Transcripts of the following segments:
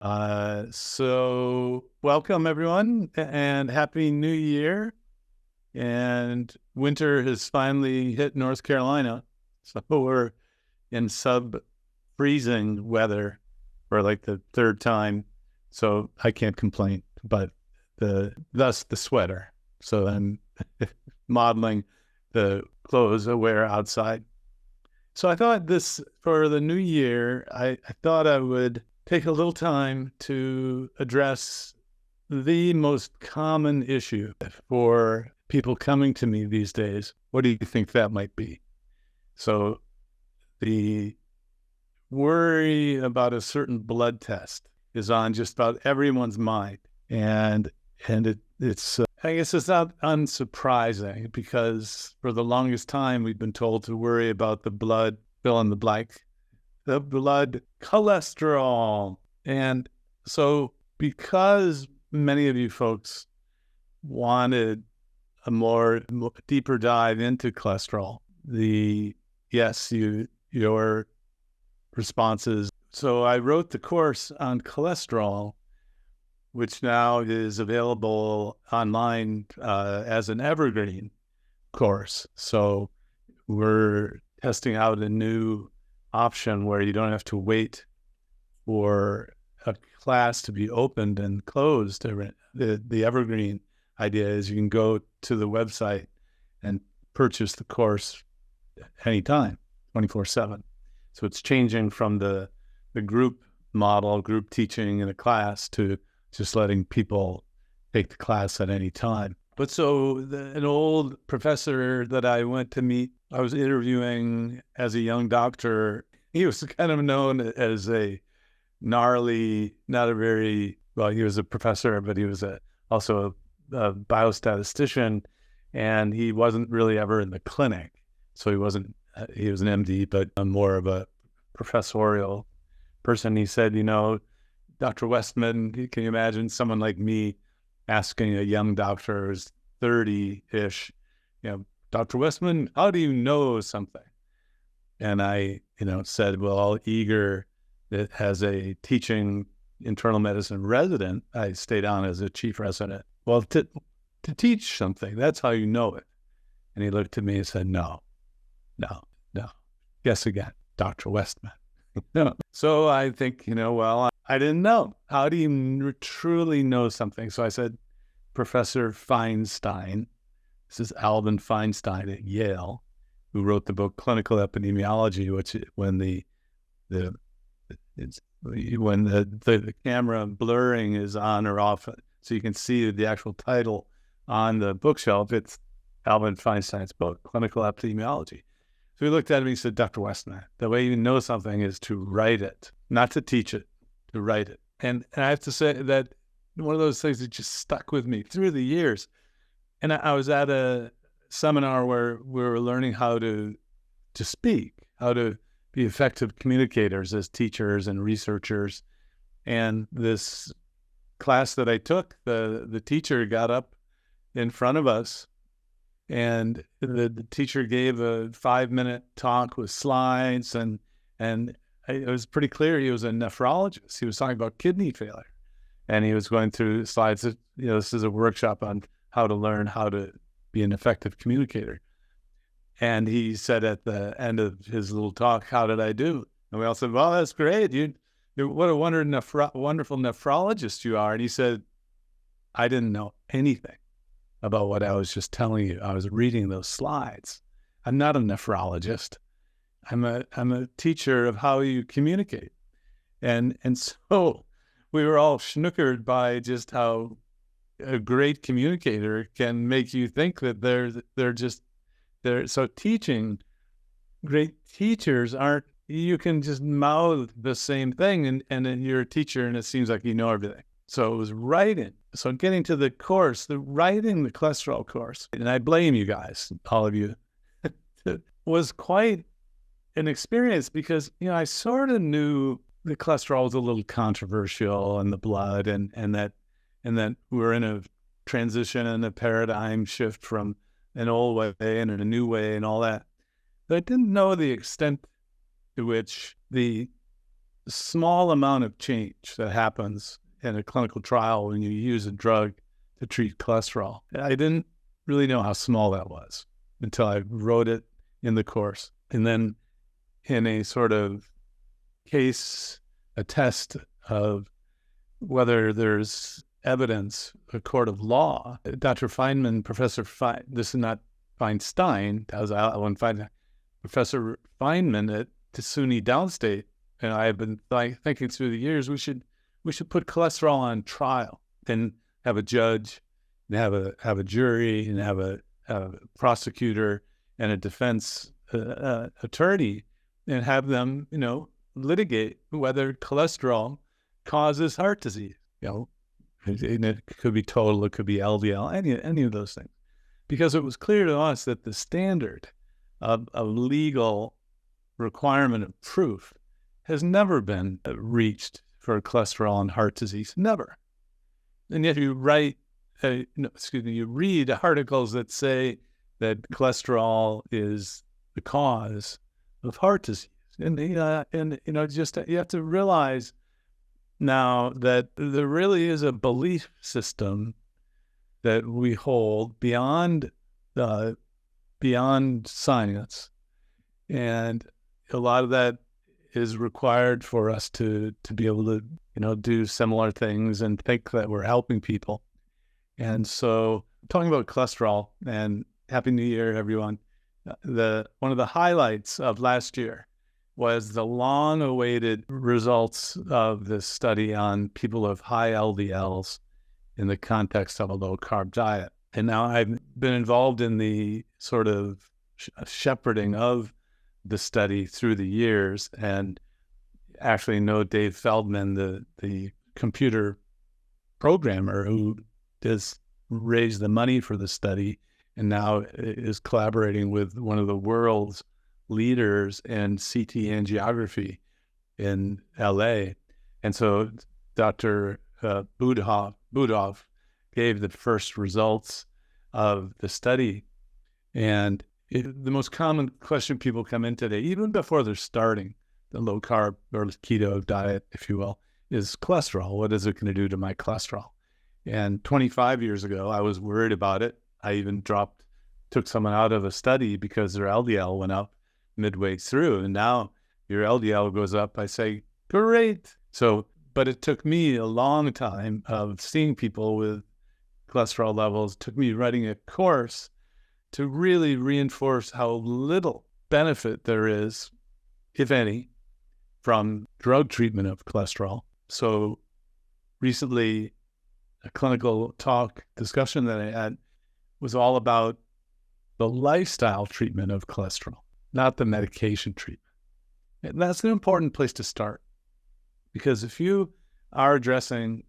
So welcome everyone and happy new year. And winter has finally hit North Carolina. So we're in sub-freezing weather for like the third time. So I can't complain, but thus the sweater. So I'm modeling the clothes I wear outside. So I thought for the new year, I thought I would take a little time to address the most common issue for people coming to me these days. What do you think that might be? So the worry about a certain blood test is on just about everyone's mind. And it's I guess it's not unsurprising because for the longest time we've been told to worry about the blood, fill in the blank, the blood cholesterol. And so because many of you folks wanted a more deeper dive into cholesterol, your responses. So I wrote the course on cholesterol, which now is available online as an evergreen course. So we're testing out a new option where you don't have to wait for a class to be opened and closed. The evergreen idea is you can go to the website and purchase the course anytime, 24/7. So it's changing from the group model, group teaching in a class, to just letting people take the class at any time. But so an old professor that I went to meet, I was interviewing as a young doctor. He was kind of known as a gnarly, not a very, well, he was a professor, but he was also a biostatistician, and he wasn't really ever in the clinic. So he was an MD, but more of a professorial person. He said, Dr. Westman, can you imagine someone like me asking a young doctor who's 30-ish, Dr. Westman, how do you know something? And I, said, well, all eager that as a teaching internal medicine resident, I stayed on as a chief resident. Well, to teach something, that's how you know it. And he looked at me and said, no. Guess again, Dr. Westman. No. So I think, I didn't know. How do you truly know something? So I said, Professor Feinstein, this is Alvin Feinstein at Yale, who wrote the book Clinical Epidemiology, which when the camera blurring is on or off, so you can see the actual title on the bookshelf, it's Alvin Feinstein's book, Clinical Epidemiology. So he looked at me and he said, Dr. Westman, the way you know something is to write it, not to teach it, to write it. And I have to say that one of those things that just stuck with me through the years. And I was at a seminar where we were learning how to speak, how to be effective communicators as teachers and researchers. And this class that I took, the teacher got up in front of us, and the teacher gave a 5-minute talk with slides, and it was pretty clear he was a nephrologist. He was talking about kidney failure, and he was going through slides that, this is a workshop on how to learn how to be an effective communicator. And he said at the end of his little talk, how did I do? And we all said, well, that's great. What a wonderful nephrologist you are. And he said, I didn't know anything about what I was just telling you. I was reading those slides. I'm not a nephrologist. I'm a teacher of how you communicate. And so we were all snookered by just how a great communicator can make you think that they're so teaching. Great teachers aren't, you can just mouth the same thing and then you're a teacher and it seems like you know everything. So it was writing. So getting to the course, writing the cholesterol course, and I blame you guys, all of you, was quite an experience because, I sort of knew the cholesterol was a little controversial in the blood and that we're in a transition and a paradigm shift from an old way and in a new way and all that. But I didn't know the extent to which the small amount of change that happens in a clinical trial when you use a drug to treat cholesterol. I didn't really know how small that was until I wrote it in the course. And then in a sort of case, a test of whether there's evidence, a court of law, Dr. Feynman, Professor Feynman, this is not Feinstein, that was Alan Feynman, Professor Feynman at the SUNY Downstate, and I have been thinking through the years, we should put cholesterol on trial and have a judge, and have a jury, and have a prosecutor and a defense attorney, and have them, litigate whether cholesterol causes heart disease. And it could be total, it could be LDL, any of those things, because it was clear to us that the standard of legal requirement of proof has never been reached for cholesterol and heart disease, never. And yet you you read articles that say that cholesterol is the cause of heart disease, and you have to realize now that there really is a belief system that we hold beyond science, and a lot of that is required for us to be able to do similar things and think that we're helping people. And so, talking about cholesterol, and Happy New Year, everyone. One of the highlights of last year was the long-awaited results of this study on people with high LDLs in the context of a low-carb diet. And now I've been involved in the sort of shepherding of the study through the years, and actually know Dave Feldman, the computer programmer who has raised the money for the study and now is collaborating with one of the world's leaders in CT angiography in LA. And so Dr. Budov gave the first results of the study. And the most common question people come in today, even before they're starting the low carb or keto diet, if you will, is cholesterol. What is it going to do to my cholesterol? And 25 years ago, I was worried about it. I even took someone out of a study because their LDL went up midway through. And now your LDL goes up. I say, great. But it took me a long time of seeing people with cholesterol levels. It took me writing a course to really reinforce how little benefit there is, if any, from drug treatment of cholesterol. So recently, a clinical talk discussion that I had was all about the lifestyle treatment of cholesterol, not the medication treatment. And that's an important place to start, because if you are addressing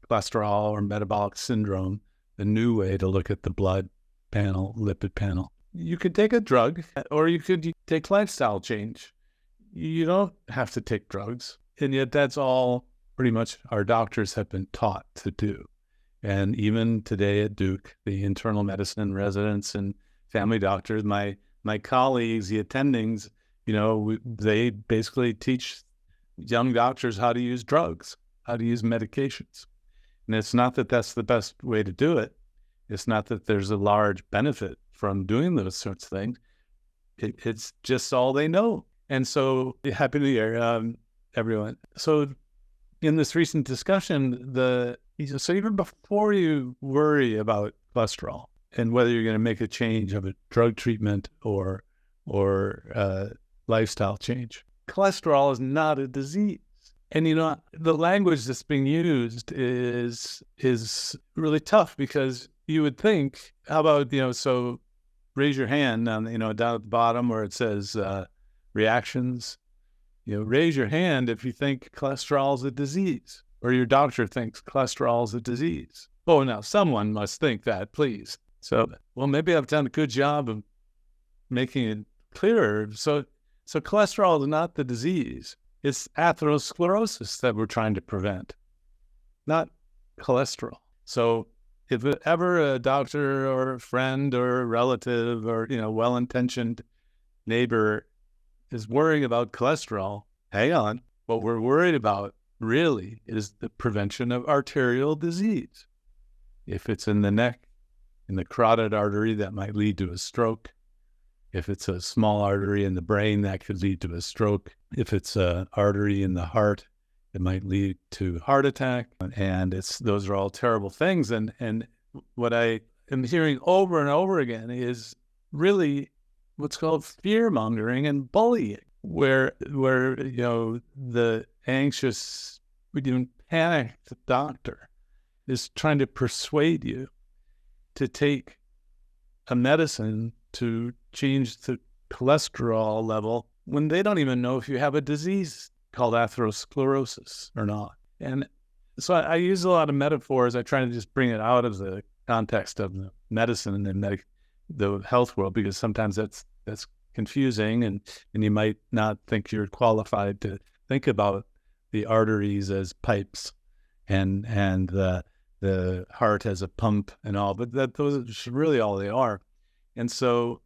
cholesterol or metabolic syndrome, the new way to look at the blood panel, lipid panel, you could take a drug, or you could take lifestyle change. You don't have to take drugs. And yet that's all pretty much our doctors have been taught to do. And even today at Duke, the internal medicine residents and family doctors, my colleagues, the attendings, they basically teach young doctors how to use drugs, how to use medications. And it's not that that's the best way to do it. It's not that there's a large benefit from doing those sorts of things. It's just all they know. And so, Happy New Year, everyone. So in this recent discussion, so even before you worry about cholesterol and whether you're going to make a change of a drug treatment or lifestyle change, cholesterol is not a disease. And the language that's being used is really tough, because you would think, how about, so raise your hand on, down at the bottom where it says reactions. Raise your hand if you think cholesterol is a disease, or your doctor thinks cholesterol is a disease. Oh, now someone must think that, please. So, well, maybe I've done a good job of making it clearer. So cholesterol is not the disease. It's atherosclerosis that we're trying to prevent, not cholesterol. So if ever a doctor or a friend or a relative or, well-intentioned neighbor is worrying about cholesterol, hang on. What we're worried about really is the prevention of arterial disease. If it's in the neck, in the carotid artery, that might lead to a stroke. If it's a small artery in the brain, that could lead to a stroke. If it's an artery in the heart, it might lead to heart attack. And those are all terrible things. And what I am hearing over and over again is really what's called fear mongering and bullying, where the anxious, even panicked doctor is trying to persuade you to take a medicine to change the cholesterol level when they don't even know if you have a disease called atherosclerosis or not. And so I use a lot of metaphors. I try to just bring it out of the context of the medicine and the health world, because sometimes that's confusing, and you might not think you're qualified to think about the arteries as pipes and the heart as a pump and all, but those are really all they are. And so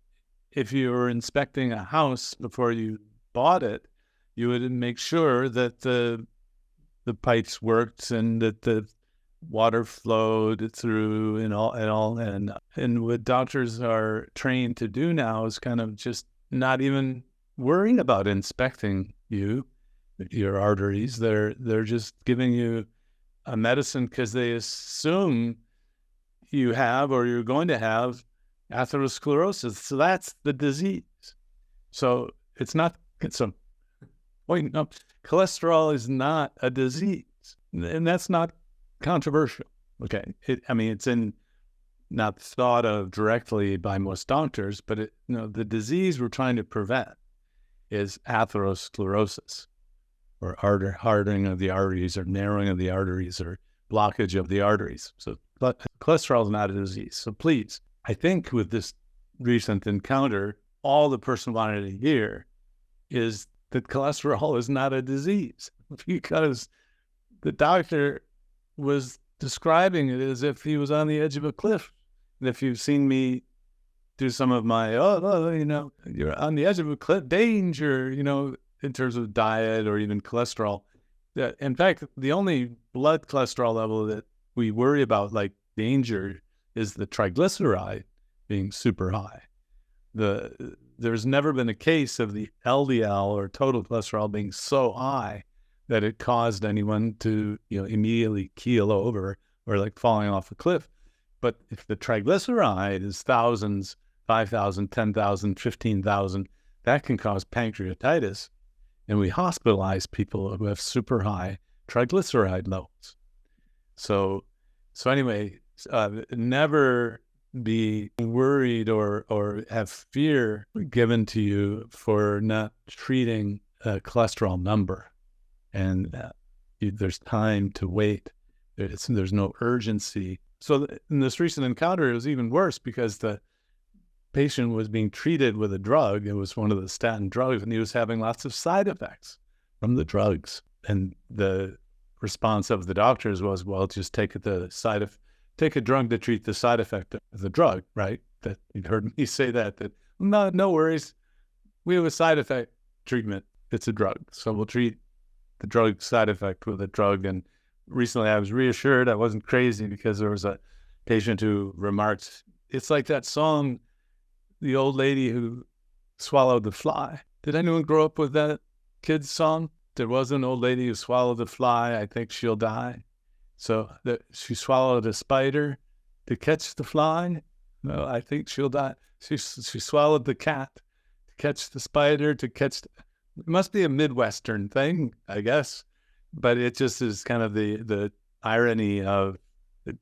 if you were inspecting a house before you bought it, you would make sure that the pipes worked and that the water flowed through and what doctors are trained to do now is kind of just not even worrying about inspecting your arteries. They're just giving you a medicine because they assume you have or you're going to have atherosclerosis. So that's the disease. So cholesterol is not a disease, and that's not controversial. Okay. It's not thought of directly by most doctors, but the disease we're trying to prevent is atherosclerosis, or hardening of the arteries, or narrowing of the arteries, or blockage of the arteries. So cholesterol is not a disease. So please, I think with this recent encounter, all the person wanted to hear is that cholesterol is not a disease, because the doctor was describing it as if he was on the edge of a cliff. And if you've seen me do some of my, you're on the edge of a cliff, danger, in terms of diet or even cholesterol. In fact, the only blood cholesterol level that we worry about, like danger, is the triglyceride being super high. There's never been a case of the LDL, or total cholesterol, being so high that it caused anyone to immediately keel over or like falling off a cliff. But if the triglyceride is thousands, 5,000, 10,000, 15,000, that can cause pancreatitis. And we hospitalize people who have super high triglyceride levels. So anyway, never be worried or have fear given to you for not treating a cholesterol number. And there's time to wait. There's no urgency. So in this recent encounter, it was even worse, because the patient was being treated with a drug. It was one of the statin drugs, and he was having lots of side effects from the drugs. And the response of the doctors was, well, just take a drug to treat the side effect of the drug, right? That you'd heard me say that no worries. We have a side effect treatment. It's a drug. So we'll treat the drug side effect with a drug. And recently I was reassured I wasn't crazy, because there was a patient who remarked, it's like that song, The Old Lady Who Swallowed the Fly. Did anyone grow up with that kid's song? There was an old lady who swallowed the fly. I think she'll die. So she swallowed a spider to catch the fly. No, I think she'll die. She swallowed the cat to catch the spider, it must be a Midwestern thing, I guess. But it just is kind of the irony of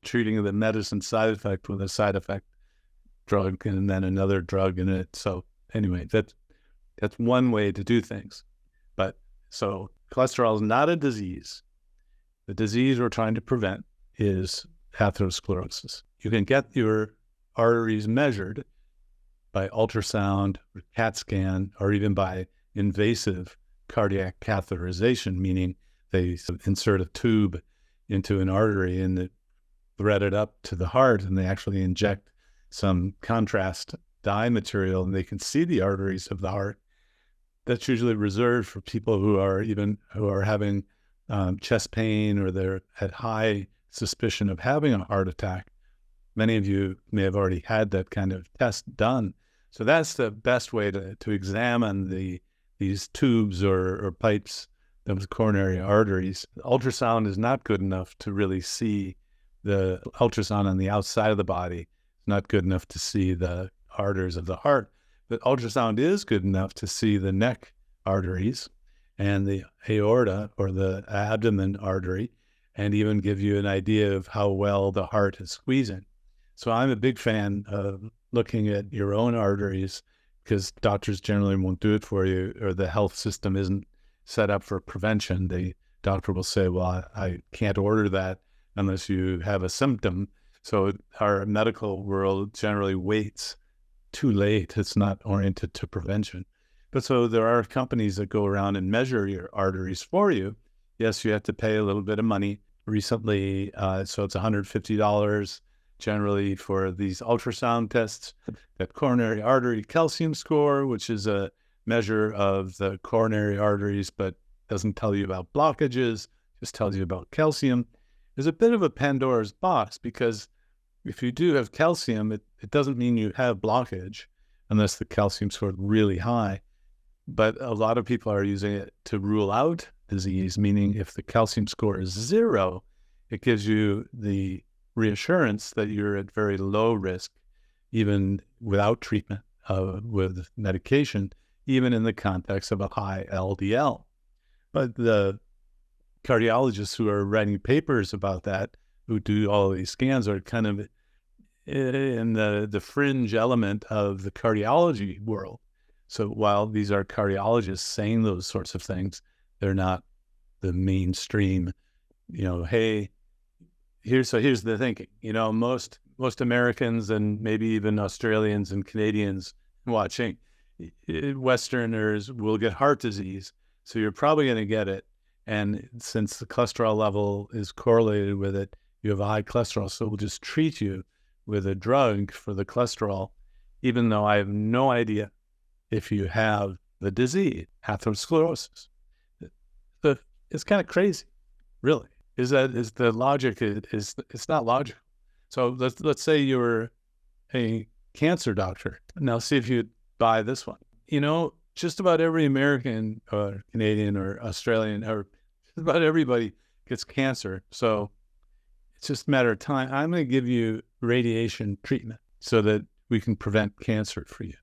treating the medicine side effect with a side effect drug and then another drug in it. So anyway, that's one way to do things. But so cholesterol is not a disease. The disease we're trying to prevent is atherosclerosis. You can get your arteries measured by ultrasound or CAT scan, or even by invasive cardiac catheterization, meaning they insert a tube into an artery and they thread it up to the heart, and they actually inject some contrast dye material, and they can see the arteries of the heart. that's usually reserved for people who are having chest pain, or they're at high suspicion of having a heart attack. Many of you may have already had that kind of test done. So that's the best way to examine these tubes or pipes, those coronary arteries. Ultrasound is not good enough to really see the ultrasound on the outside of the body. It's not good enough to see the arteries of the heart, but ultrasound is good enough to see the neck arteries and the aorta or the abdomen artery, and even give you an idea of how well the heart is squeezing. So I'm a big fan of looking at your own arteries, because doctors generally won't do it for you, or the health system isn't set up for prevention. The doctor will say, well, I can't order that unless you have a symptom. So our medical world generally waits too late. It's not oriented to prevention. But so there are companies that go around and measure your arteries for you. Yes, you have to pay a little bit of money. Recently, so it's $150 generally for these ultrasound tests. That coronary artery calcium score, which is a measure of the coronary arteries, but doesn't tell you about blockages, just tells you about calcium, is a bit of a Pandora's box, because if you do have calcium, it doesn't mean you have blockage unless the calcium score is really high. But a lot of people are using it to rule out disease, meaning if the calcium score is 0, it gives you the reassurance that you're at very low risk, even without treatment with medication, even in the context of a high LDL. But the cardiologists who are writing papers about that, who do all of these scans, are kind of in the fringe element of the cardiology world. So while these are cardiologists saying those sorts of things, they're not the mainstream, hey, here's the thinking. Most Americans, and maybe even Australians and Canadians watching, Westerners will get heart disease. So you're probably going to get it. And since the cholesterol level is correlated with it, you have a high cholesterol. So we'll just treat you with a drug for the cholesterol, even though I have no idea if you have the disease, atherosclerosis. It's kind of crazy, really. Is the logic is it's not logical. So let's say you're a cancer doctor. Now see if you buy this one. Just about every American or Canadian or Australian, or just about everybody gets cancer. So it's just a matter of time. I'm going to give you radiation treatment so that we can prevent cancer for you.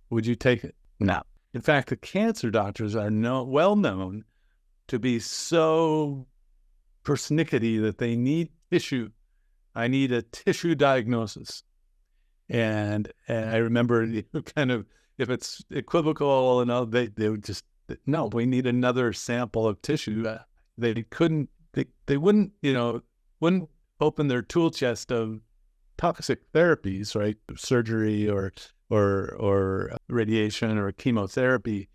Would you take it? No. In fact, the cancer doctors are well known to be so persnickety that they need tissue. I need a tissue diagnosis. And I remember kind of, if it's equivocal and all, they would just, no, we need another sample of tissue. They wouldn't, wouldn't open their tool chest of toxic therapies, right? Surgery or radiation or chemotherapy,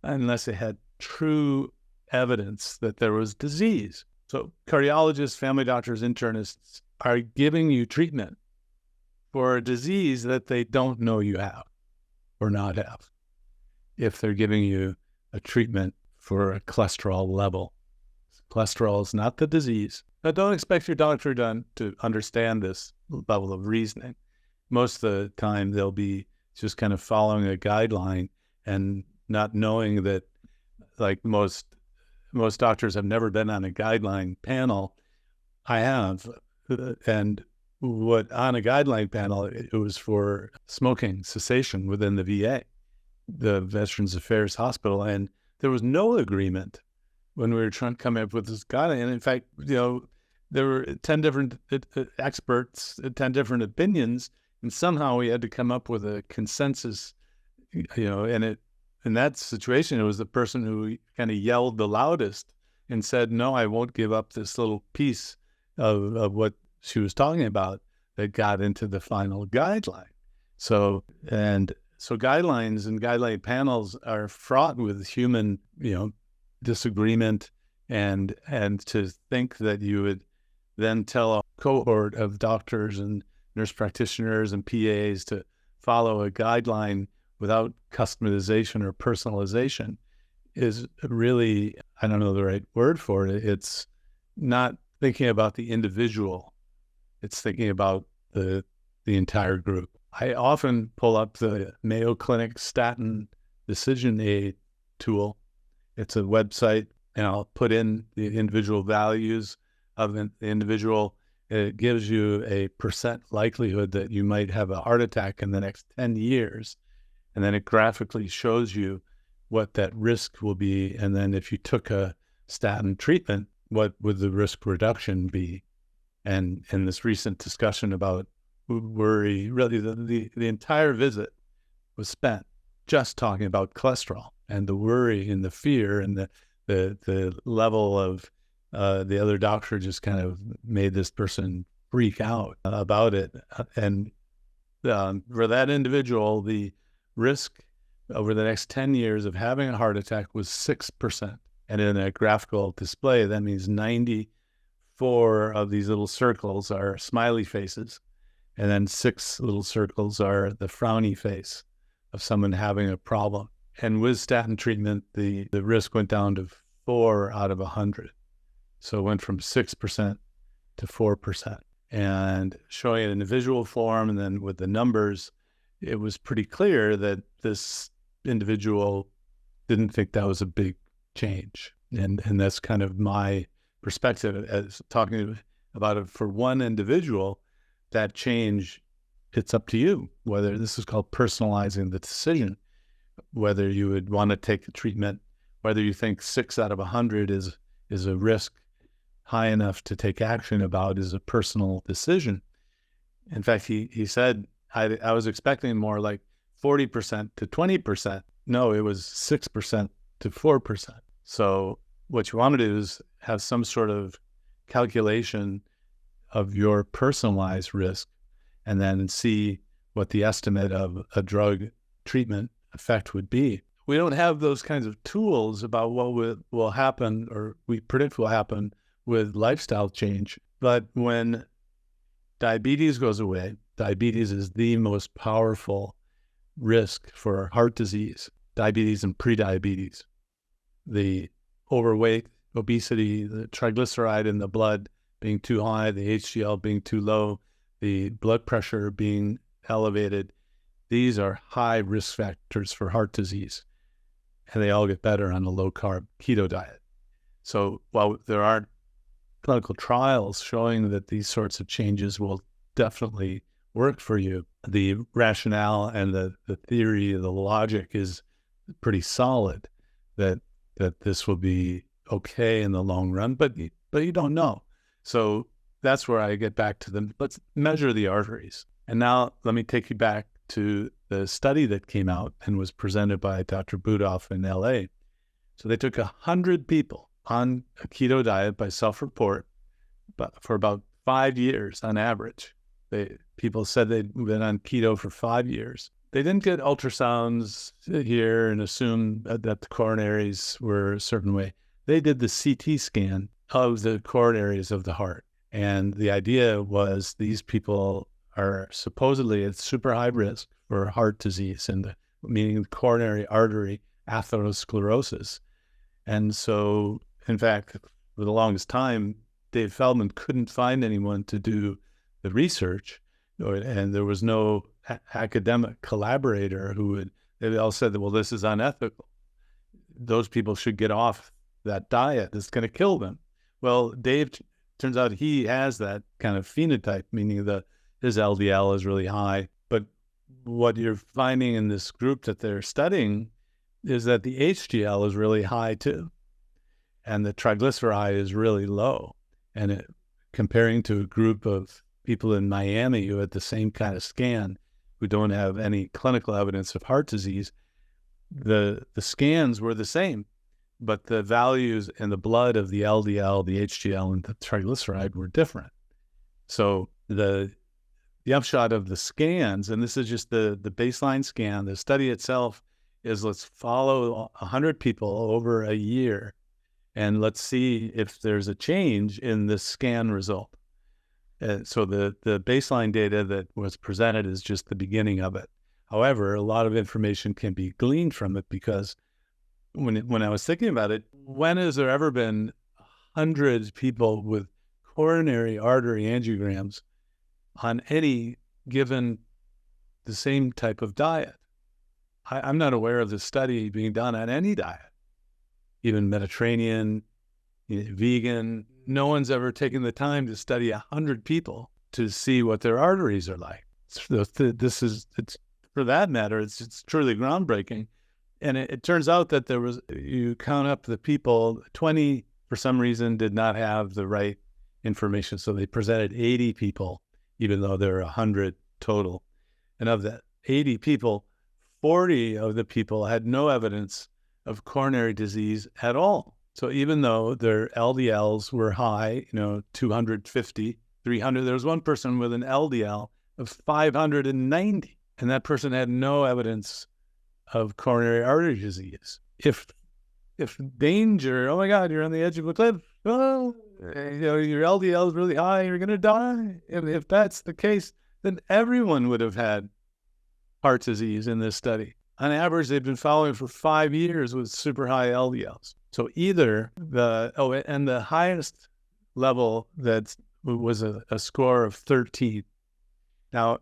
unless it had true evidence that there was disease. So cardiologists, family doctors, internists are giving you treatment for a disease that they don't know you have or not have, if they're giving you a treatment for a cholesterol level. Cholesterol is not the disease. Now, don't expect your doctor to understand this level of reasoning. Most of the time, they'll be just kind of following a guideline and not knowing that, like most doctors have never been on a guideline panel. I have. And on a guideline panel, it was for smoking cessation within the VA, the Veterans Affairs Hospital. And there was no agreement when we were trying to come up with this guideline. And in fact, there were 10 different experts, 10 different opinions, and somehow we had to come up with a consensus, and in that situation, it was the person who kind of yelled the loudest and said, no, I won't give up this little piece of what she was talking about, that got into the final guideline. So guidelines and guideline panels are fraught with human, disagreement, and to think that you would then tell a cohort of doctors and nurse practitioners and PAs to follow a guideline without customization or personalization is really, I don't know the right word for it. It's not thinking about the individual. It's thinking about the entire group. I often pull up the Mayo Clinic statin decision aid tool. It's a website, and I'll put in the individual values of the individual. It gives you a percent likelihood that you might have a heart attack in the next 10 years. And then it graphically shows you what that risk will be. And then if you took a statin treatment, what would the risk reduction be? And in this recent discussion about worry, really the entire visit was spent just talking about cholesterol and the worry and the fear and the level of the other doctor just kind of made this person freak out about it. And for that individual, the risk over the next 10 years of having a heart attack was 6%. And in a graphical display, that means 94 of these little circles are smiley faces. And then 6 little circles are the frowny face of someone having a problem. And with statin treatment, the risk went down to 4 out of 100. So it went from 6% to 4%. And showing it in a visual form and then with the numbers, it was pretty clear that this individual didn't think that was a big change. And that's kind of my perspective as talking about it for one individual. That change, it's up to you, whether this is called personalizing the decision, whether you would want to take the treatment, whether you think 6 out of 100 is a risk high enough to take action about is a personal decision. In fact, he said, I was expecting more like 40% to 20%. No, it was 6% to 4%. So what you want to do is have some sort of calculation of your personalized risk and then see what the estimate of a drug treatment effect would be. We don't have those kinds of tools about what will happen or we predict will happen with lifestyle change. But when diabetes goes away, diabetes is the most powerful risk for heart disease, diabetes and prediabetes. The overweight, obesity, the triglyceride in the blood being too high, the HDL being too low, the blood pressure being elevated, these are high risk factors for heart disease. And they all get better on a low-carb keto diet. So while there aren't clinical trials showing that these sorts of changes will definitely work for you, the rationale and the theory, the logic is pretty solid that this will be okay in the long run, but you don't know. So that's where I get back to let's measure the arteries. And now let me take you back to the study that came out and was presented by Dr. Budoff in LA. So they took 100 people on a keto diet by self-report, but for about 5 years on average. People said they'd been on keto for 5 years. They didn't get ultrasounds here and assume that the coronaries were a certain way. They did the CT scan of the coronaries of the heart. And the idea was these people are supposedly at super high risk for heart disease, meaning the coronary artery atherosclerosis. And so, in fact, for the longest time, Dave Feldman couldn't find anyone to do the research, and there was no academic collaborator they all said that, well, this is unethical. Those people should get off that diet. It's going to kill them. Well, Dave, turns out he has that kind of phenotype, meaning his LDL is really high. But what you're finding in this group that they're studying is that the HDL is really high too. And the triglyceride is really low. And comparing to a group of people in Miami who had the same kind of scan, who don't have any clinical evidence of heart disease, the scans were the same, but the values in the blood of the LDL, the HDL, and the triglyceride were different. So the upshot of the scans, and this is just the baseline scan, the study itself is let's follow 100 people over a year and let's see if there's a change in the scan result. So the baseline data that was presented is just the beginning of it. However, a lot of information can be gleaned from it, because when I was thinking about it, when has there ever been hundreds of people with coronary artery angiograms on any given the same type of diet? I'm not aware of this study being done on any diet, even Mediterranean, vegan. No one's ever taken the time to study 100 people to see what their arteries are like. It's for that matter, it's truly groundbreaking. And it turns out that you count up the people, 20 for some reason did not have the right information. So they presented 80 people, even though there are 100 total. And of the 80 people, 40 of the people had no evidence of coronary disease at all. So even though their LDLs were high, 250, 300, there was one person with an LDL of 590, and that person had no evidence of coronary artery disease. If danger, oh my God, you're on the edge of a cliff, well, your LDL is really high, you're going to die. If that's the case, then everyone would have had heart disease in this study. On average, they've been following for 5 years with super high LDLs. So either and the highest level that was a score of 13. Now,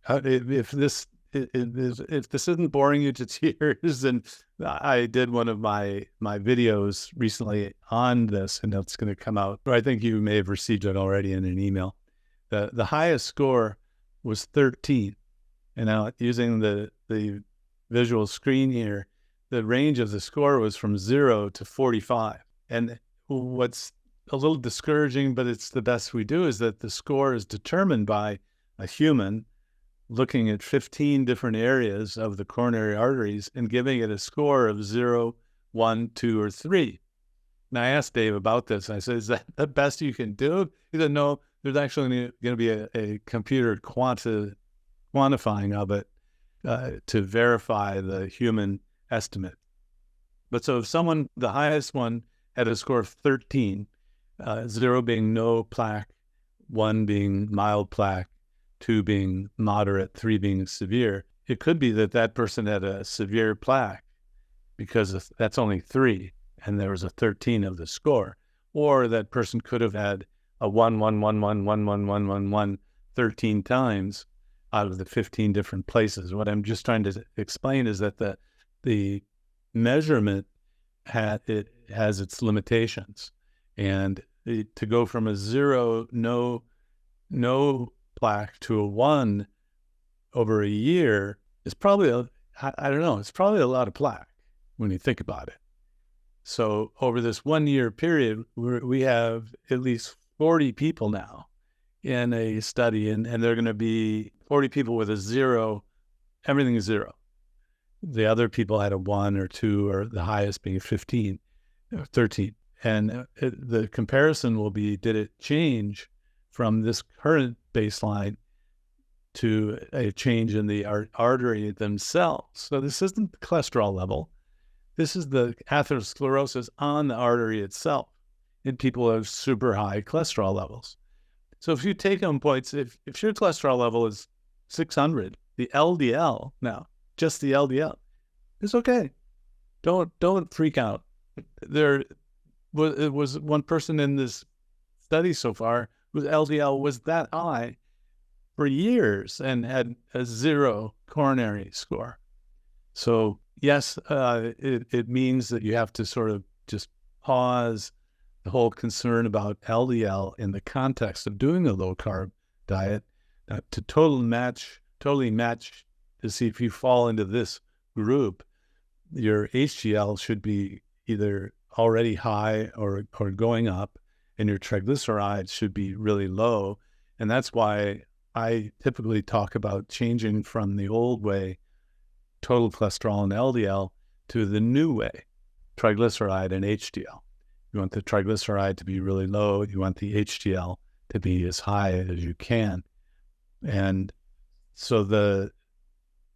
if this isn't boring you to tears, then I did one of my videos recently on this, and it's going to come out. I think you may have received it already in an email. The highest score was 13. And now, using the visual screen here, the range of the score was from 0 to 45. And what's a little discouraging, but it's the best we do, is that the score is determined by a human looking at 15 different areas of the coronary arteries and giving it a score of 0, 1, 2, or 3. And I asked Dave about this. I said, is that the best you can do? He said, no, there's actually going to be a computer quantifying of it to verify the human estimate. But so if the highest one had a score of 13, 0 being no plaque, 1 being mild plaque, 2 being moderate, 3 being severe, it could be that person had a severe plaque because that's only 3 and there was a 13 of the score. Or that person could have had a 1, 1, 1, 1, 1, 1, 1, 1, 1, 13 times out of the 15 different places. What I'm just trying to explain is that the measurement has its limitations. And to go from a 0, no plaque, to a 1 over a year is probably it's probably a lot of plaque when you think about it. So over this 1 year period, we have at least 40 people now in a study, and they're going to be 40 people with a 0, everything is 0. The other people had a 1 or 2, or the highest being 15, or 13. And the comparison will be, did it change from this current baseline to a change in the artery themselves? So this isn't the cholesterol level. This is the atherosclerosis on the artery itself in people who have super high cholesterol levels. So if you take home points, if your cholesterol level is 600, the LDL now, just the LDL, it's okay. Don't freak out. There was one person in this study so far whose LDL was that high for years and had a 0 coronary score. So yes, it means that you have to sort of just pause the whole concern about LDL in the context of doing a low-carb diet to totally match to see if you fall into this group. Your HDL should be either already high or going up, and your triglycerides should be really low. And that's why I typically talk about changing from the old way, total cholesterol and LDL, to the new way, triglyceride and HDL. You want the triglyceride to be really low. You want the HDL to be as high as you can. And so the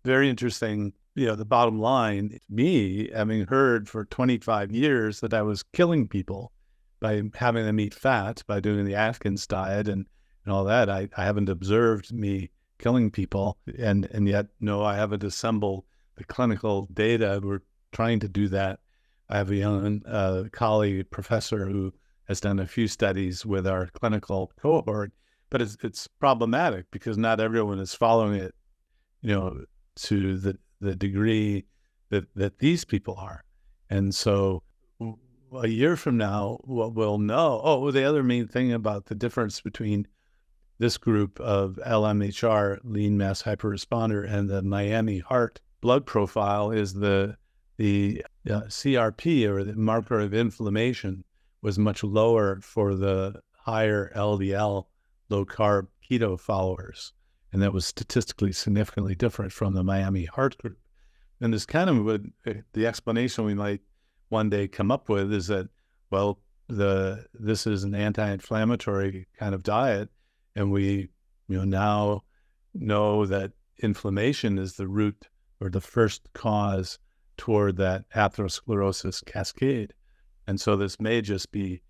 very interesting, the bottom line, me having heard for 25 years that I was killing people by having them eat fat, by doing the Atkins diet and all that, I haven't observed me killing people. And yet, no, I haven't assembled the clinical data. We're trying to do that. I have a young colleague, professor, who has done a few studies with our clinical cohort, but it's problematic because not everyone is following it, to the degree that these people are. And so a year from now, what we'll know, the other main thing about the difference between this group of LMHR, lean mass hyperresponder, and the Miami heart blood profile is the CRP, or the marker of inflammation, was much lower for the higher LDL, low-carb keto followers. And that was statistically significantly different from the Miami heart group. And this kind of the explanation we might one day come up with is that, well, this is an anti-inflammatory kind of diet, and we now know that inflammation is the root or the first cause toward that atherosclerosis cascade. And so this may just be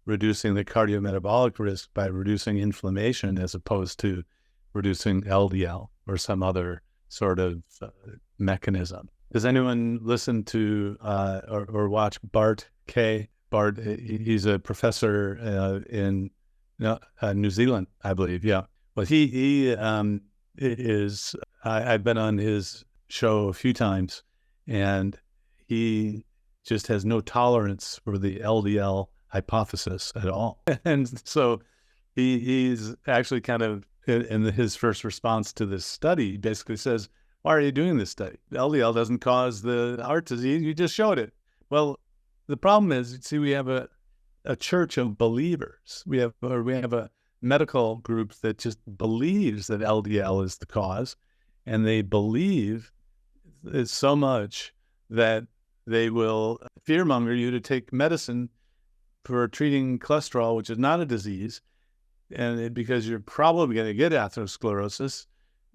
reducing the cardiometabolic risk by reducing inflammation as opposed to reducing LDL or some other sort of mechanism. Does anyone listen to or watch Bart K? Bart, he's a professor in New Zealand, I believe. Yeah. Well, he is, I've been on his show a few times, and he just has no tolerance for the LDL hypothesis at all. And so he's actually kind of, in his first response to this study, basically says, why are you doing this study? LDL doesn't cause the heart disease. You just showed it. Well, the problem is, see, we have a church of believers. We have a medical group that just believes that LDL is the cause, and they believe it so much that they will fearmonger you to take medicine for treating cholesterol, which is not a disease, and because you're probably going to get atherosclerosis,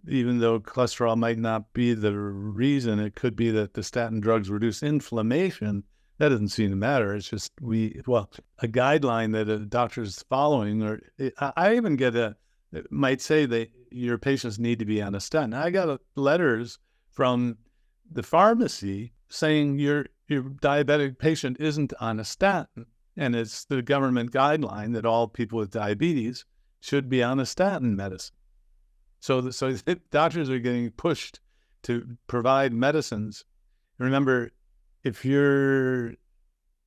even though cholesterol might not be the reason. It could be that the statin drugs reduce inflammation. That doesn't seem to matter. It's just a guideline that a doctor is following, or I even might say that your patients need to be on a statin. I got letters from the pharmacy saying your diabetic patient isn't on a statin, and it's the government guideline that all people with diabetes should be on a statin medicine. So doctors are getting pushed to provide medicines. Remember, if you're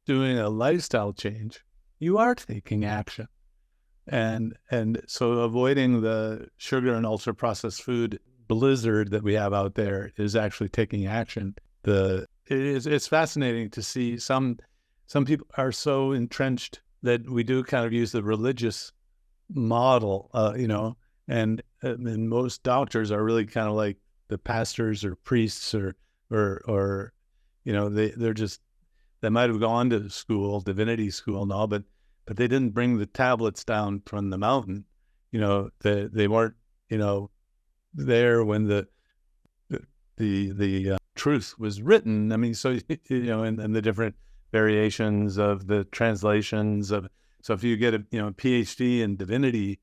doing a lifestyle change, you are taking action. And so avoiding the sugar and ultra-processed food blizzard that we have out there is actually taking action. It's fascinating to see some people are so entrenched that we do kind of use the religious model, and most doctors are really kind of like the pastors or priests or they might have gone to school, divinity school and all, but they didn't bring the tablets down from the mountain. They weren't, there when the truth was written. I mean, so, and the different variations of the translations of, so if you get a, PhD in divinity,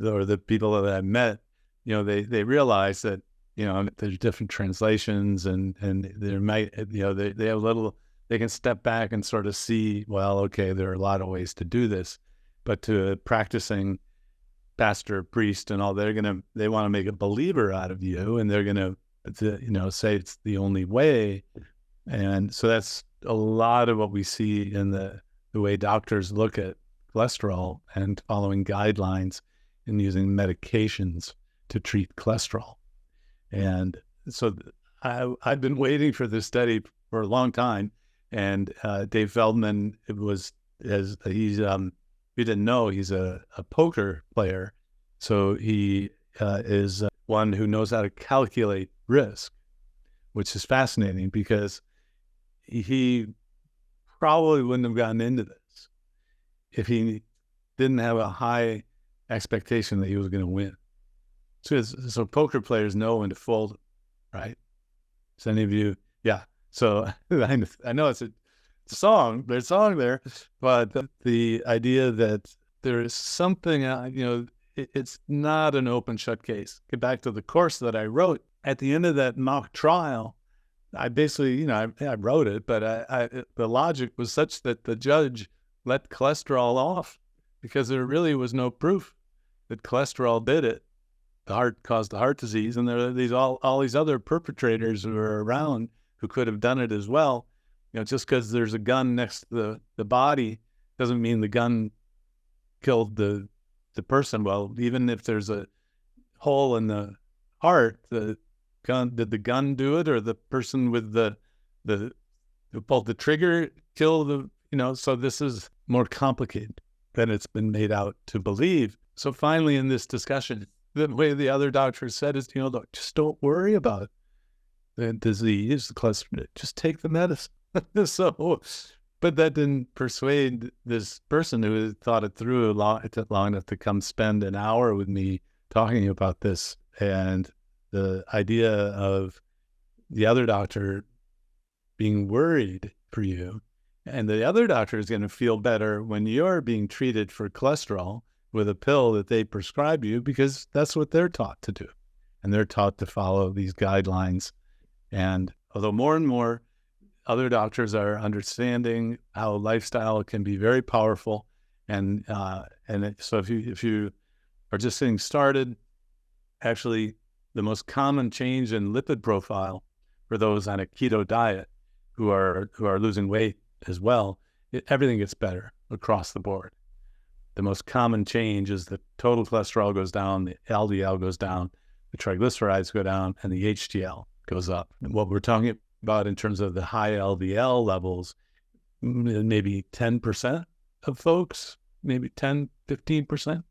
or the people that I've met, they realize that, there's different translations, and there might, they have they can step back and sort of see, well, okay, there are a lot of ways to do this, but to a practicing pastor, priest, and all, they want to make a believer out of you, and they're going to, say it's the only way. And so that's a lot of what we see in the way doctors look at cholesterol and following guidelines and using medications to treat cholesterol. And so I've been waiting for this study for a long time. And Dave Feldman, you didn't know, he's a poker player. So he is one who knows how to calculate risk, which is fascinating because he probably wouldn't have gotten into this if he didn't have a high expectation that he was going to win. So poker players know when to fold, right? So any of you, yeah. So I know it's a song, there's a song there, but the idea that there is something, it's not an open shut case. Get back to the course that I wrote. At the end of that mock trial, I basically, I wrote it, but the logic was such that the judge let cholesterol off because there really was no proof that cholesterol did it. The heart caused the heart disease, and there are all these other perpetrators who are around who could have done it as well. Just because there's a gun next to the body doesn't mean the gun killed the person. Well, even if there's a hole in the heart, did the gun do it, or the person with the who pulled the trigger kill the? So this is more complicated than it's been made out to believe. So finally, in this discussion, the way the other doctor said is, look, just don't worry about the disease, the cholesterol, just take the medicine. But that didn't persuade this person who had thought it through long enough to come spend an hour with me talking about this. And the idea of the other doctor being worried for you, and the other doctor is going to feel better when you're being treated for cholesterol with a pill that they prescribe you, because that's what they're taught to do. And they're taught to follow these guidelines. And although more and more other doctors are understanding how lifestyle can be very powerful, so if you are just getting started, actually the most common change in lipid profile for those on a keto diet who are losing weight as well, everything gets better across the board. The most common change is the total cholesterol goes down, the LDL goes down, the triglycerides go down, and the HDL goes up. And what we're talking about in terms of the high LDL levels, maybe 10% of folks, maybe 10, 15%.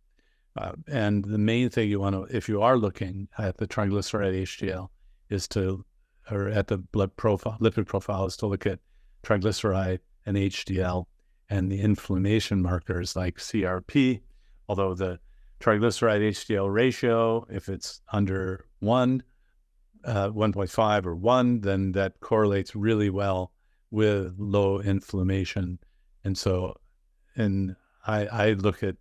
And the main thing you want to, if you are looking at the triglyceride HDL, or at the blood profile, lipid profile, is to look at triglyceride and HDL and the inflammation markers like CRP, although the triglyceride HDL ratio, if it's under 1.5 or 1, then that correlates really well with low inflammation. And so, I look at,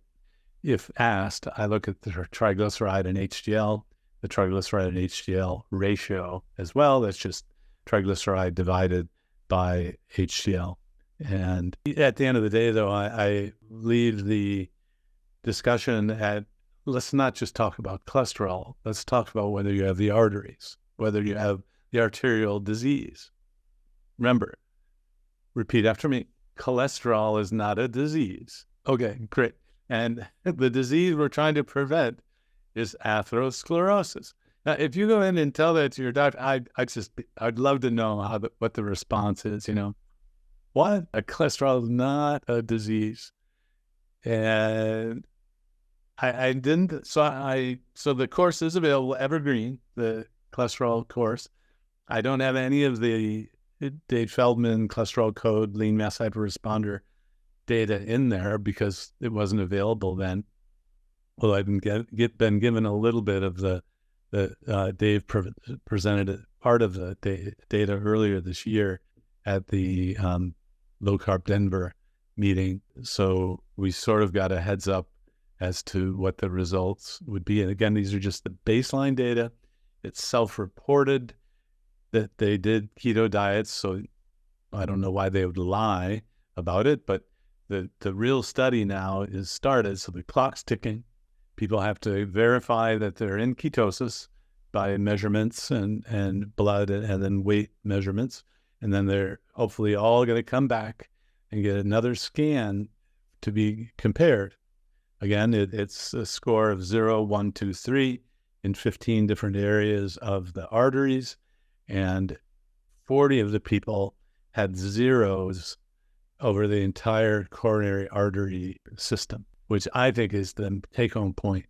if asked, I look at the triglyceride and HDL, the triglyceride and HDL ratio as well. That's just triglyceride divided by HDL. And at the end of the day, though, I leave the discussion at, let's not just talk about cholesterol. Let's talk about whether you have the arteries, whether you have the arterial disease. Remember, repeat after me, cholesterol is not a disease. Okay, great. And the disease we're trying to prevent is atherosclerosis. Now, if you go in and tell that to your doctor, I'd love to know what the response is, What? Cholesterol is not a disease. And I didn't, so the course is available, Evergreen, the cholesterol course. I don't have any of the Dave Feldman cholesterol code, lean mass hyperresponder data in there because it wasn't available then. Well, I've been given a little bit of the Dave presented part of the data earlier this year at the low-carb Denver meeting. So we sort of got a heads up as to what the results would be. And again, these are just the baseline data. It's self-reported that they did keto diets, so I don't know why they would lie about it, but the real study now is started, so the clock's ticking. People have to verify that they're in ketosis by measurements and blood and then weight measurements. And then they're hopefully all going to come back and get another scan to be compared. Again, it's a score of 0, 1, 2, 3 in 15 different areas of the arteries. And 40 of the people had zeros over the entire coronary artery system, which I think is the take-home point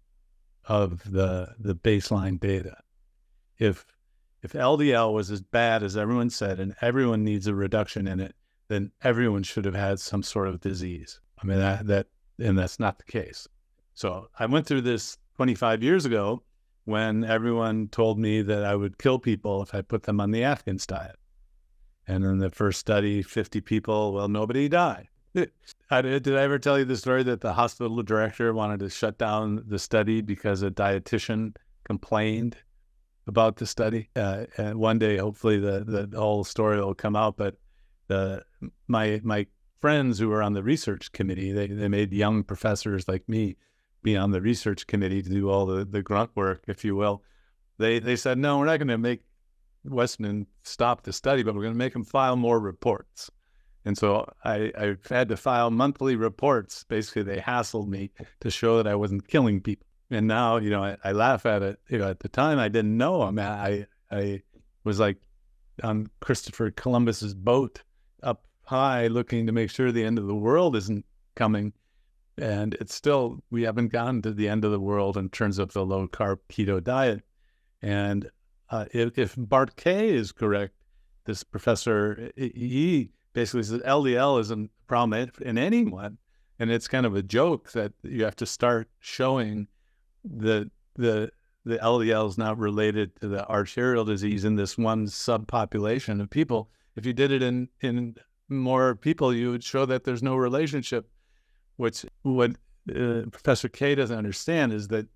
of the baseline data. If LDL was as bad as everyone said, and everyone needs a reduction in it, then everyone should have had some sort of disease. I mean, and that's not the case. So I went through this 25 years ago when everyone told me that I would kill people if I put them on the Atkins diet. And in the first study, 50 people, well, nobody died. Did I ever tell you the story that the hospital director wanted to shut down the study because a dietitian complained about the study? And one day, hopefully, the whole story will come out. But my friends who were on the research committee, they made young professors like me be on the research committee to do all the grunt work, if you will. They said, no, we're not going to make Westman stop the study, but we're going to make him file more reports. And so I had to file monthly reports. Basically, they hassled me to show that I wasn't killing people. And now, I laugh at it. At the time, I didn't know. I was like on Christopher Columbus's boat up high looking to make sure the end of the world isn't coming. And we haven't gotten to the end of the world in terms of the low-carb keto diet. And if Bart K is correct, this professor, he basically says LDL isn't a problem in anyone. And it's kind of a joke that you have to start showing the LDL is not related to the arterial disease in this one subpopulation of people. If you did it in more people, you would show that there's no relationship. What Professor K doesn't understand is that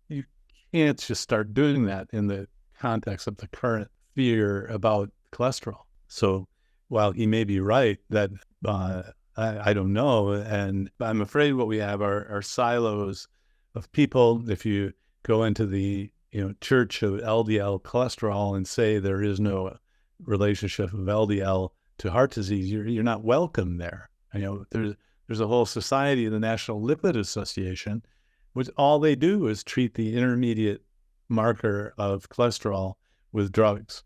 you can't just start doing that in the context of the current fear about cholesterol. So while he may be right that I don't know, and I'm afraid what we have are silos of people. If you go into the church of LDL cholesterol and say there is no relationship of LDL to heart disease, you're not welcome there. There's a whole society, the National Lipid Association, which all they do is treat the intermediate marker of cholesterol with drugs.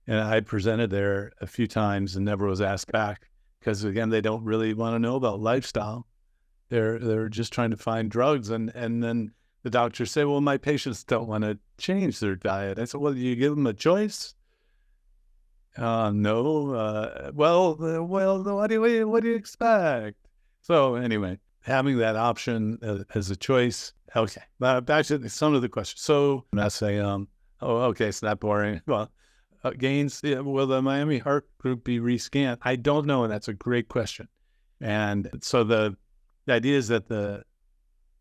And I presented there a few times and never was asked back because, again, they don't really want to know about lifestyle. They're just trying to find drugs. And then the doctors say, well, my patients don't want to change their diet. I said, well, you give them a choice? No. Well, what do you expect? So anyway, having that option as a choice. Okay. Back to some of the questions. So I'm not saying, okay, it's not boring. Well, gains, will the Miami Heart Group be rescanned? I don't know, and that's a great question. And so the idea is that the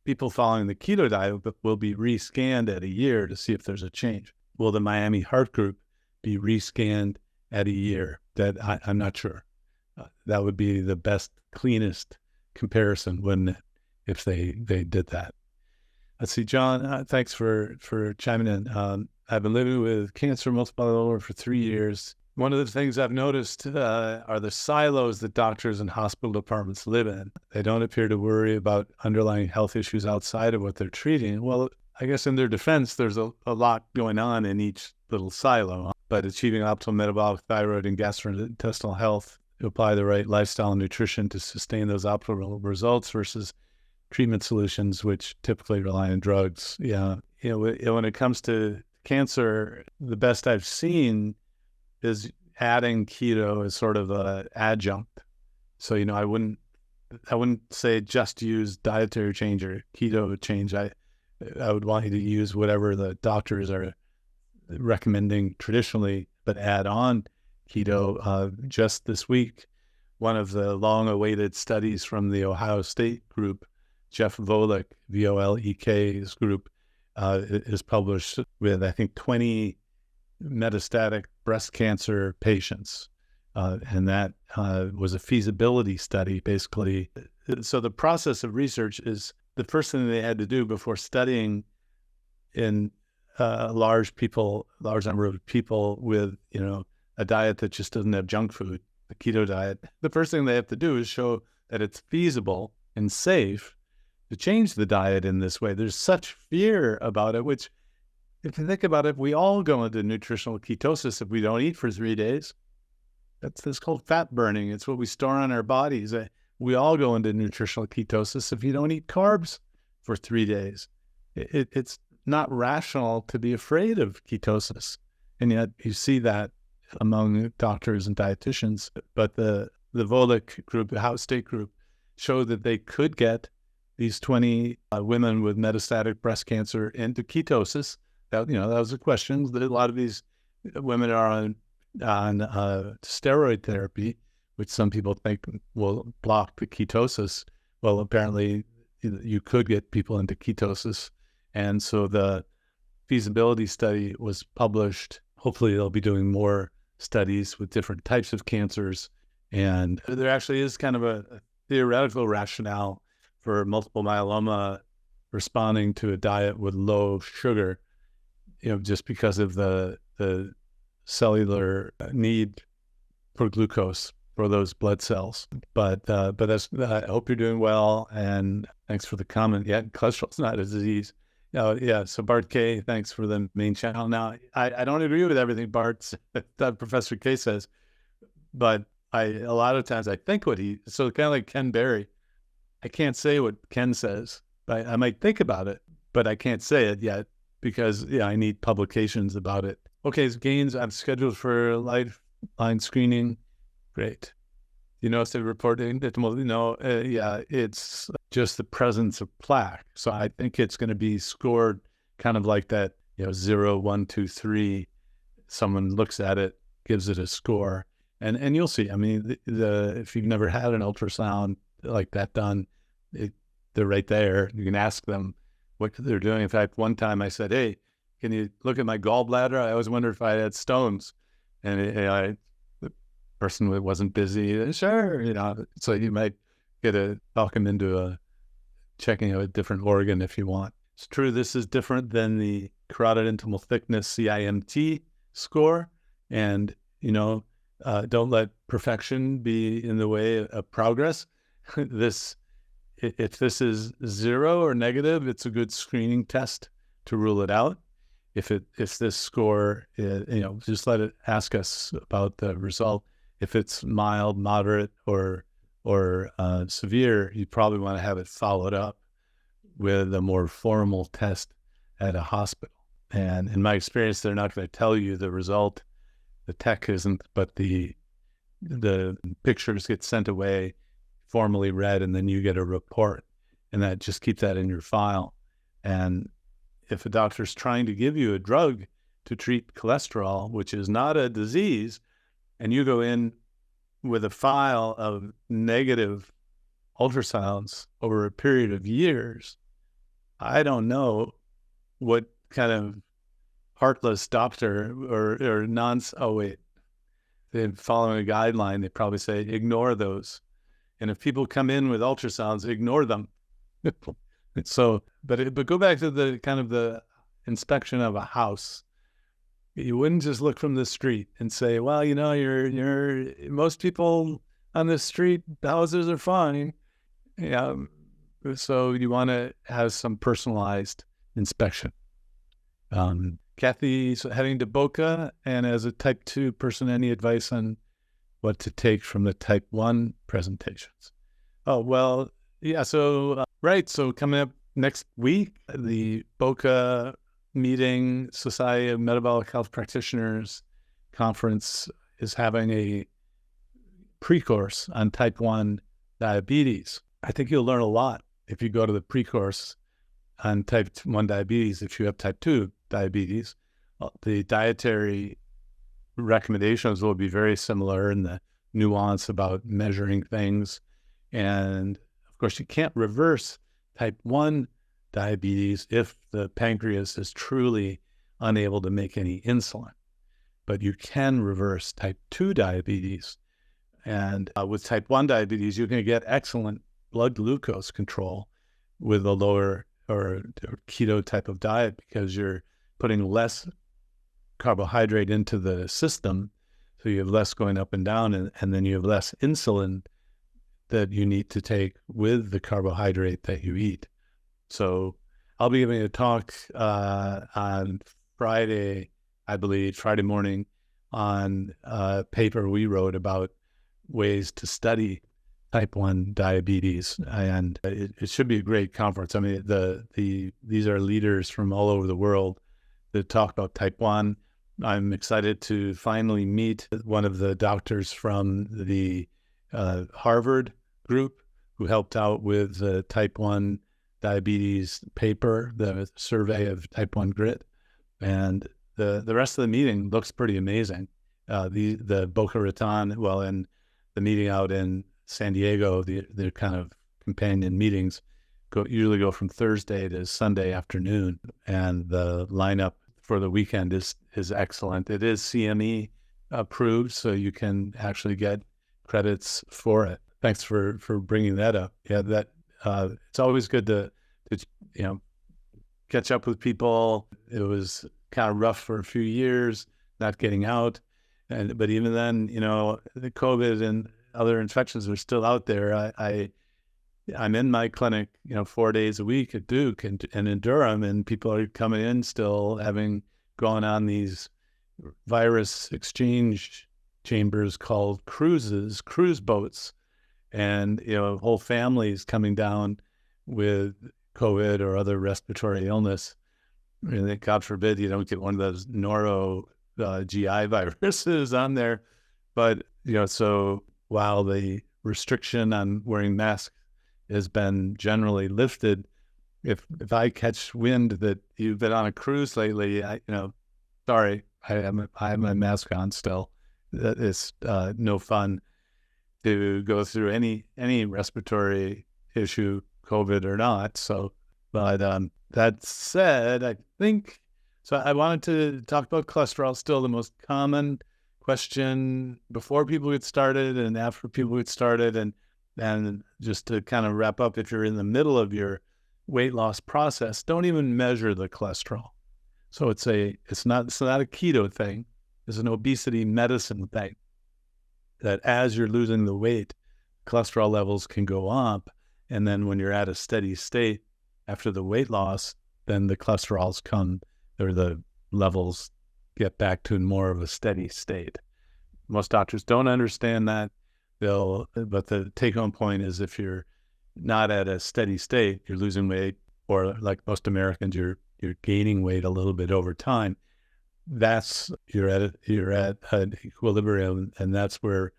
people following the keto diet will be rescanned at a year to see if there's a change. Will the Miami Heart Group be rescanned at a year? That I'm not sure. That would be the best, cleanest comparison, wouldn't it, if they did that? Let's see, John, thanks for chiming in. I've been living with cancer, multiple myeloma for 3 years. One of the things I've noticed are the silos that doctors and hospital departments live in. They don't appear to worry about underlying health issues outside of what they're treating. Well, I guess in their defense, there's a lot going on in each little silo. But achieving optimal metabolic, thyroid, and gastrointestinal health, to apply the right lifestyle and nutrition to sustain those optimal results versus treatment solutions, which typically rely on drugs. Yeah, when it comes to cancer, the best I've seen is adding keto as sort of an adjunct. So, I wouldn't say just use dietary change or keto change. I would want you to use whatever the doctors are recommending traditionally, but add on keto. Just this week, one of the long-awaited studies from the Ohio State group, Jeff Volek, Volek's group, is published with, I think, 20 metastatic breast cancer patients. And that was a feasibility study, basically. So the process of research is the first thing they had to do before studying in a large number of people with, a diet that just doesn't have junk food, the keto diet. The first thing they have to do is show that it's feasible and safe to change the diet in this way. There's such fear about it, which, if you think about it, we all go into nutritional ketosis if we don't eat for 3 days. That's called fat burning. It's what we store on our bodies. We all go into nutritional ketosis if you don't eat carbs for 3 days. It's not rational to be afraid of ketosis. And yet you see that among doctors and dietitians. But the Volek group, the Ohio State group, showed that they could get these 20 women with metastatic breast cancer into ketosis. That was the question. A lot of these women are on steroid therapy, which some people think will block the ketosis. Well, apparently you could get people into ketosis. And so the feasibility study was published. Hopefully they'll be doing more studies with different types of cancers. And there actually is kind of a theoretical rationale for multiple myeloma responding to a diet with low sugar, just because of the cellular need for glucose for those blood cells. But that's, I hope you're doing well, and thanks for the comment. Yeah, cholesterol's not a disease. Yeah. So Bart K, thanks for the main channel. Now, I don't agree with everything that Professor K says, but a lot of times I think so kind of like Ken Berry, I can't say what Ken says. I might think about it, but I can't say it yet because I need publications about it. Okay, gains, I'm scheduled for lifeline screening. Great. If they're reporting that, it's just the presence of plaque. So I think it's going to be scored kind of like that, 0, 1, 2, 3. Someone looks at it, gives it a score, and you'll see. I mean, if you've never had an ultrasound like that done, they're right there. You can ask them what they're doing. In fact, one time I said, "Hey, can you look at my gallbladder? I always wondered if I had stones." And the person wasn't busy. Sure, so you might talk them into checking out a different organ if you want. It's true, this is different than the carotid intimal thickness CIMT score. And, don't let perfection be in the way of progress. If this is 0 or negative, it's a good screening test to rule it out. If this score, just ask us about the result. If it's mild, moderate, or severe, you probably want to have it followed up with a more formal test at a hospital. And in my experience, they're not going to tell you the result. The tech isn't, but the pictures get sent away, formally read, and then you get a report, and that just keep that in your file. And if a doctor's trying to give you a drug to treat cholesterol, which is not a disease, and you go in with a file of negative ultrasounds over a period of years, I don't know what kind of heartless doctor or they're following a guideline. They probably say, ignore those. And if people come in with ultrasounds, ignore them. So, but go back to the kind of the inspection of a house. You wouldn't just look from the street and say, well, you're most people on this street, houses are fine. Yeah. So you want to have some personalized inspection. Kathy's heading to Boca, and as a type 2 person, any advice on what to take from the type 1 presentations? Oh, well, yeah. So, right. So coming up next week, the Boca meeting, Society of Metabolic Health Practitioners conference is having a pre-course on type 1 diabetes. I think you'll learn a lot if you go to the pre-course on type 1 diabetes. If you have type 2 diabetes, the dietary recommendations will be very similar in the nuance about measuring things. And of course, you can't reverse type 1 diabetes if the pancreas is truly unable to make any insulin. But you can reverse type 2 diabetes. And with type 1 diabetes, you can get excellent blood glucose control with a lower or keto type of diet, because you're putting less carbohydrate into the system. So you have less going up and down, and then you have less insulin that you need to take with the carbohydrate that you eat. So I'll be giving a talk on Friday, I believe, Friday morning, on a paper we wrote about ways to study type 1 diabetes. And it should be a great conference. I mean, these are leaders from all over the world that talk about type 1. I'm excited to finally meet one of the doctors from the Harvard group who helped out with the type 1 diabetes paper, the survey of type 1 grit. And the rest of the meeting looks pretty amazing. The Boca Raton, and the meeting out in San Diego, the kind of companion meetings usually go from Thursday to Sunday afternoon, and the lineup for the weekend is excellent. It is CME approved, so you can actually get credits for it. Thanks for bringing that up. Yeah, that it's always good to catch up with people. It was kind of rough for a few years, not getting out, but even then, the COVID and other infections are still out there. I'm in my clinic, 4 days a week at Duke and in Durham, and people are coming in still having gone on these virus exchange chambers called cruise boats, and whole families coming down with COVID or other respiratory illness. God forbid you don't get one of those noro GI viruses on there. But so while the restriction on wearing masks has been generally lifted, if I catch wind that you've been on a cruise lately, sorry, I have my mask on still. It's no fun to go through any respiratory issue, COVID or not. So, but that said, I think so. I wanted to talk about cholesterol. Still, the most common question before people get started and after people get started, and just to kind of wrap up, if you're in the middle of your weight loss process, don't even measure the cholesterol. So it's not a keto thing. It's an obesity medicine thing. That as you're losing the weight, cholesterol levels can go up, and then when you're at a steady state after the weight loss, then the cholesterols or the levels get back to more of a steady state. Most doctors don't understand that. But the take-home point is, if you're not at a steady state, you're losing weight, or like most Americans, you're gaining weight a little bit over time. You're at an equilibrium, and that's where,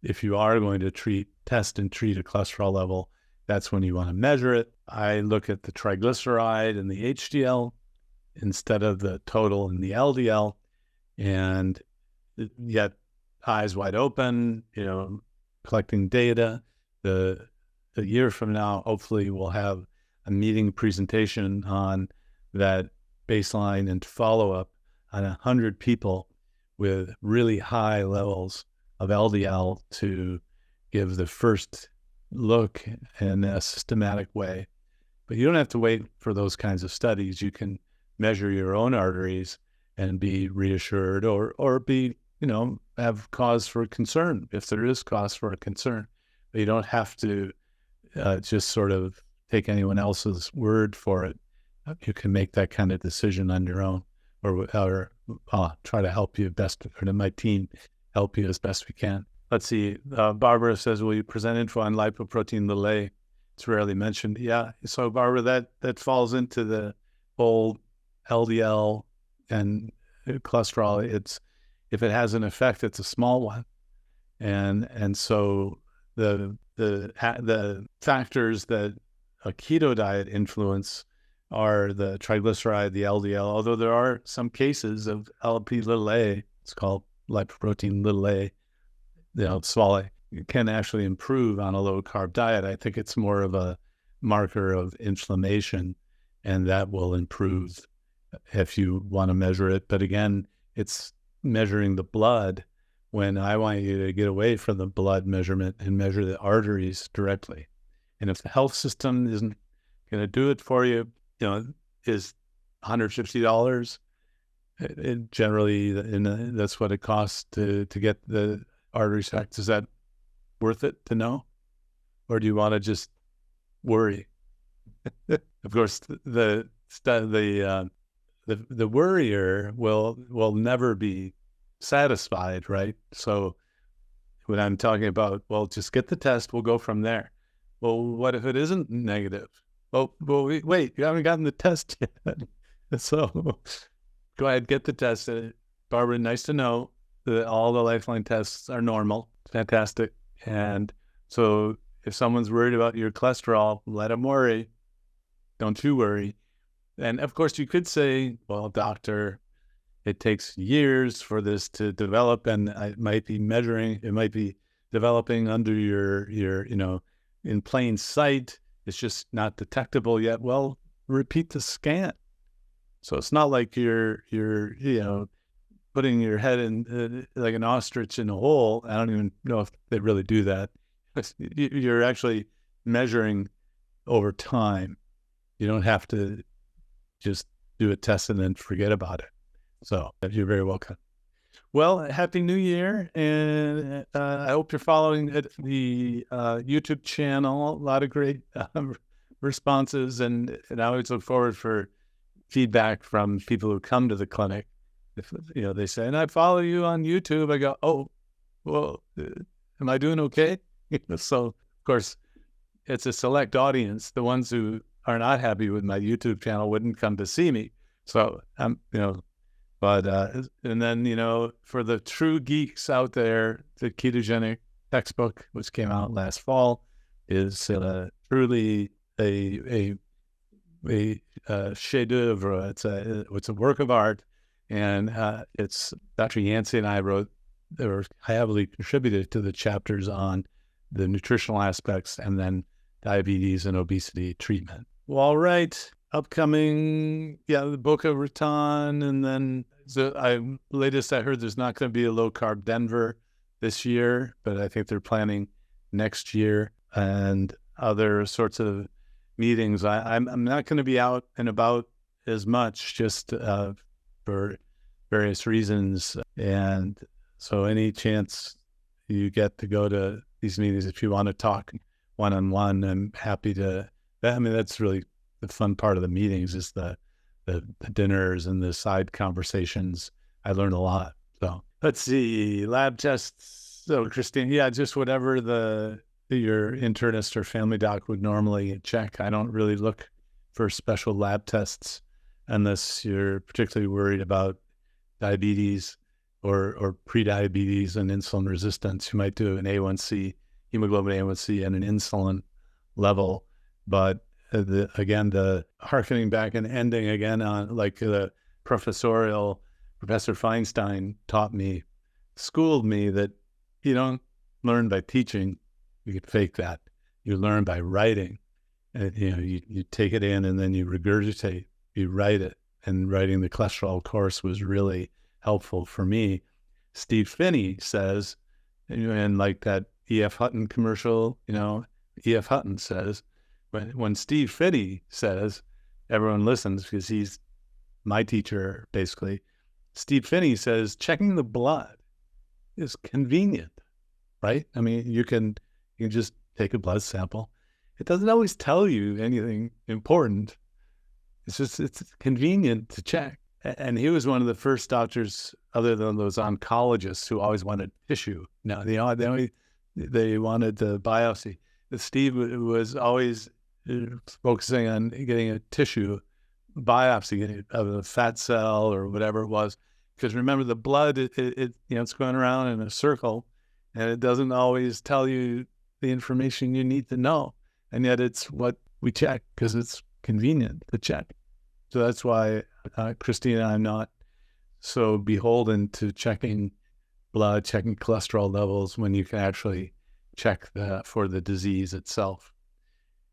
if you are going to test and treat a cholesterol level, that's when you want to measure it. I look at the triglyceride and the HDL instead of the total and the LDL, and yet eyes wide open, collecting data. A year from now, hopefully we'll have a meeting presentation on that baseline and follow-up on 100 people with really high levels of LDL to give the first look in a systematic way. But you don't have to wait for those kinds of studies. You can measure your own arteries and be reassured, or be, have cause for concern if there is cause for a concern. But you don't have to just sort of take anyone else's word for it. You can make that kind of decision on your own, or try to help you best, or to my team help you as best we can. Let's see. Barbara says, will you present info on lipoprotein a? It's rarely mentioned. Yeah. So Barbara, that falls into the whole LDL and cholesterol. If it has an effect, it's a small one. And so the factors that a keto diet influence are the triglyceride, the LDL, although there are some cases of Lp(a), it's called lipoprotein a, small a, can actually improve on a low-carb diet. I think it's more of a marker of inflammation, and that will improve if you want to measure it. But again, it's measuring the blood, when I want you to get away from the blood measurement and measure the arteries directly. And if the health system isn't going to do it for you, is $150. Generally, that's what it costs to get the arteries checked. Is that worth it to know? Or do you want to just worry? Of course, the worrier will never be satisfied, right? So when I'm talking about, well, just get the test, we'll go from there. Well, what if it isn't negative? Well, wait, you haven't gotten the test yet. So go ahead, get the test. Barbara, nice to know that all the Lifeline tests are normal. Fantastic. And so if someone's worried about your cholesterol, let them worry. Don't you worry. And of course, you could say, well, doctor, it takes years for this to develop, and it might be developing under your, in plain sight. It's just not detectable yet. Well, repeat the scan. So it's not like you're putting your head in like an ostrich in a hole. I don't even know if they really do that. You're actually measuring over time. You don't have to just do a test and then forget about it. So you're very welcome. Well, Happy New Year. And I hope you're following the YouTube channel. A lot of great responses. And I always look forward for feedback from people who come to the clinic. If they say, and I follow you on YouTube, I go, oh, well, am I doing okay? So, of course, it's a select audience. The ones who are not happy with my YouTube channel wouldn't come to see me. So, but, and then, for the true geeks out there, the ketogenic textbook, which came out last fall, is truly a chef d'oeuvre. It's a work of art. And it's Dr. Yancy and I wrote, or heavily contributed to the chapters on the nutritional aspects and then diabetes and obesity treatment. Well, all right, upcoming, the Boca Raton, and then latest I heard there's not going to be a low-carb Denver this year, but I think they're planning next year, and other sorts of meetings. I'm not going to be out and about as much, just for various reasons. And so any chance you get to go to these meetings, if you want to talk one-on-one, I'm happy to. That's really the fun part of the meetings, is the dinners and the side conversations. I learned a lot. So let's see, lab tests. So Christine, just whatever your internist or family doc would normally check. I don't really look for special lab tests unless you're particularly worried about diabetes or prediabetes and insulin resistance. You might do an A1C, hemoglobin A1C, and an insulin level. But again, the hearkening back and ending again on like the Professor Feinstein schooled me that you don't learn by teaching. You could fake that. You learn by writing. And, you take it in and then you regurgitate. You write it, and writing the cholesterol course was really helpful for me. Steve Finney says, and like that E.F. Hutton commercial, E.F. Hutton says, when Steve Finney says, everyone listens because he's my teacher, basically. Steve Finney says, checking the blood is convenient, right? You can just take a blood sample. It doesn't always tell you anything important. It's convenient to check. And he was one of the first doctors, other than those oncologists, who always wanted tissue. Now, they wanted the biopsy. Steve was always focusing on getting a tissue biopsy of a fat cell or whatever it was. Because remember, the blood, it's going around in a circle, and it doesn't always tell you the information you need to know. And yet it's what we check because it's convenient to check. So that's why, Christina, I'm not so beholden to checking blood, checking cholesterol levels when you can actually check for the disease itself.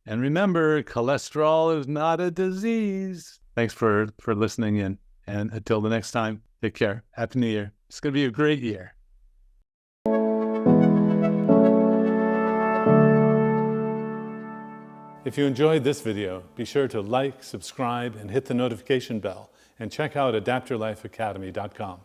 And remember, cholesterol is not a disease. Thanks for listening in. And until the next time, take care. Happy New Year. It's going to be a great year. If you enjoyed this video, be sure to like, subscribe, and hit the notification bell, and check out adaptyourlifeacademy.com.